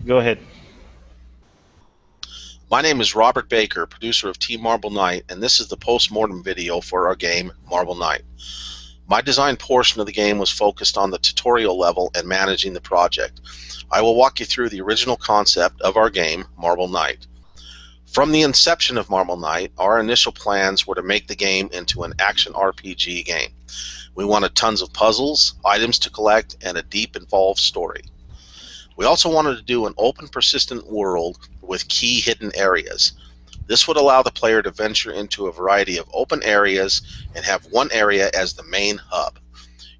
Go ahead. My name is Robert Baker, producer of Team Marble Knight, and this is the Post Mortem video for our game, Marble Knight. My design portion of the game was focused on the tutorial level and managing the project. I will walk you through the original concept of our game, Marble Knight. From the inception of Marble Knight, our initial plans were to make the game into an action RPG game. We wanted tons of puzzles, items to collect, and a deep, involved story. We also wanted to do an open, persistent world with key hidden areas. This would allow the player to venture into a variety of open areas and have one area as the main hub.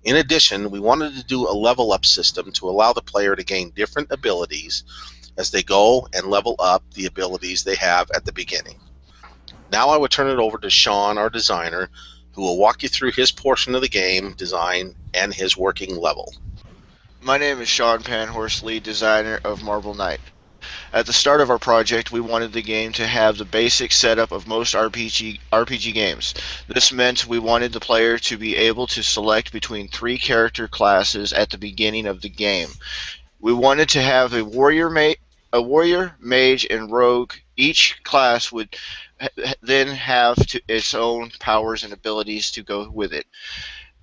In addition, we wanted to do a level up system to allow the player to gain different abilities as they go and level up the abilities they have at the beginning. Now I would turn it over to Shawn, our designer, who will walk you through his portion of the game design and his working level. My name is Shawn, Panhorst-Lead, designer of Marble Knight. At the start of our project, we wanted the game to have the basic setup of most RPG games. This meant we wanted the player to be able to select between 3 character classes at the beginning of the game. We wanted to have a warrior, mage, and rogue. Each class would then have its own powers and abilities to go with it.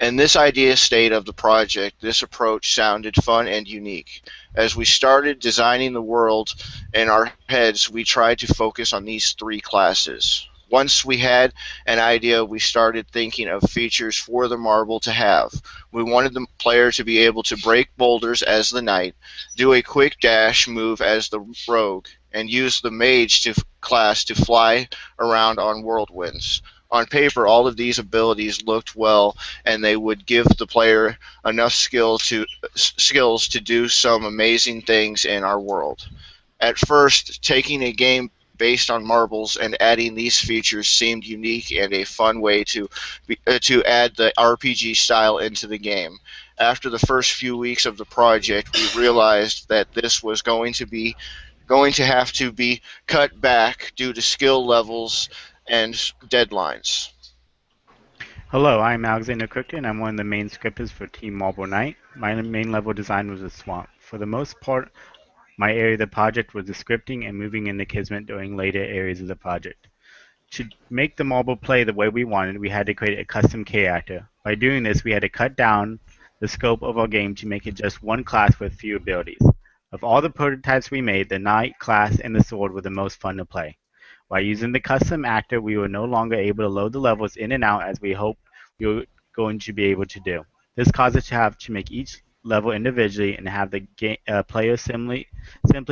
In this idea state of the project, this approach sounded fun and unique. As we started designing the world in our heads, we tried to focus on these 3 classes. Once we had an idea, we started thinking of features for the marble to have. We wanted the player to be able to break boulders as the knight, do a quick dash move as the rogue, and use the mage class to fly around on whirlwinds. On paper, all of these abilities looked well, and they would give the player enough skills to do some amazing things in our world. At first, taking a game based on marbles and adding these features seemed unique and a fun way to add the RPG style into the game. After the first few weeks of the project, we realized that this was going to have to be cut back due to skill levels and deadlines. Hello, I'm Alexander Krutchen. I'm one of the main scripters for Team Marble Knight. My main level design was a swamp. For the most part, my area of the project was the scripting and moving into Kismet during later areas of the project. To make the marble play the way we wanted, we had to create a custom character. By doing this, we had to cut down the scope of our game to make it just one class with few abilities. Of all the prototypes we made, the Knight class and the Sword were the most fun to play. By using the custom actor, we were no longer able to load the levels in and out as we hoped we were going to be able to do. This caused us to have to make each level individually and have the player simply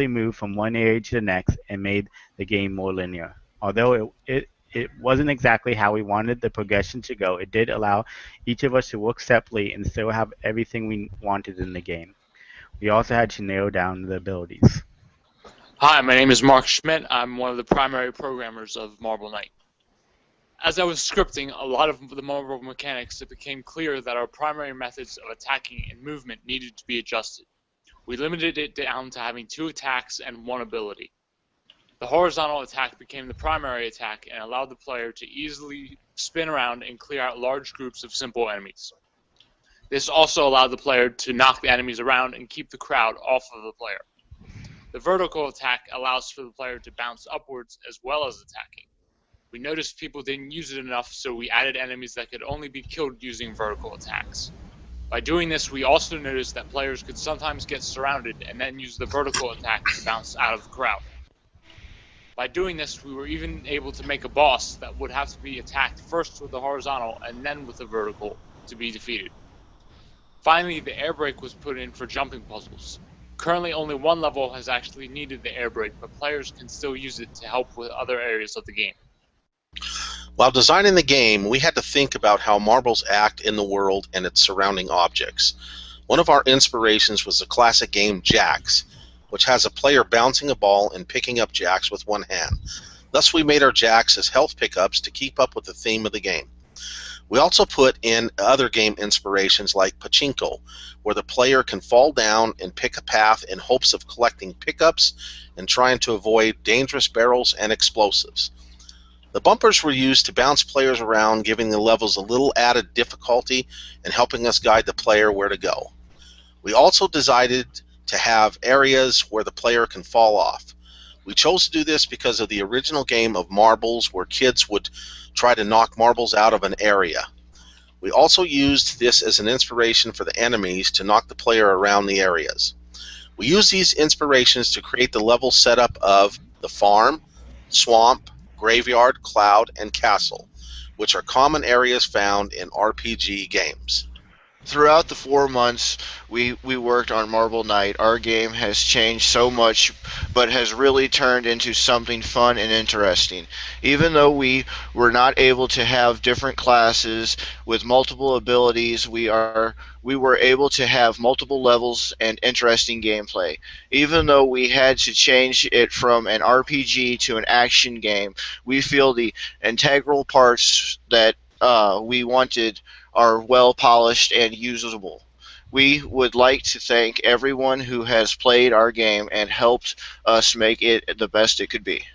move from one area to the next and made the game more linear. Although it wasn't exactly how we wanted the progression to go, it did allow each of us to work separately and still have everything we wanted in the game. We also had to narrow down the abilities. Hi, my name is Mark Schmitt. I'm one of the primary programmers of Marble Knight. As I was scripting a lot of the marble mechanics, it became clear that our primary methods of attacking and movement needed to be adjusted. We limited it down to having 2 attacks and 1 ability. The horizontal attack became the primary attack and allowed the player to easily spin around and clear out large groups of simple enemies. This also allowed the player to knock the enemies around and keep the crowd off of the player. The vertical attack allows for the player to bounce upwards as well as attacking. We noticed people didn't use it enough, so we added enemies that could only be killed using vertical attacks. By doing this, we also noticed that players could sometimes get surrounded and then use the vertical attack to bounce out of the crowd. By doing this, we were even able to make a boss that would have to be attacked first with the horizontal and then with the vertical to be defeated. Finally, the air brake was put in for jumping puzzles. Currently, only 1 level has actually needed the air brake, but players can still use it to help with other areas of the game. While designing the game, we had to think about how marbles act in the world and its surrounding objects. One of our inspirations was the classic game Jacks, which has a player bouncing a ball and picking up jacks with one hand. Thus, we made our jacks as health pickups to keep up with the theme of the game. We also put in other game inspirations like Pachinko, where the player can fall down and pick a path in hopes of collecting pickups and trying to avoid dangerous barrels and explosives. The bumpers were used to bounce players around, giving the levels a little added difficulty and helping us guide the player where to go. We also decided to have areas where the player can fall off. We chose to do this because of the original game of marbles, where kids would try to knock marbles out of an area. We also used this as an inspiration for the enemies to knock the player around the areas. We used these inspirations to create the level setup of the farm, swamp, graveyard, cloud, and castle, which are common areas found in RPG games. Throughout the 4 months we worked on Marble Knight, our game has changed so much, but has really turned into something fun and interesting. Even though we were not able to have different classes with multiple abilities, we were able to have multiple levels and interesting gameplay. Even though we had to change it from an RPG to an action game, we feel the integral parts that we wanted are well polished and usable. We would like to thank everyone who has played our game and helped us make it the best it could be.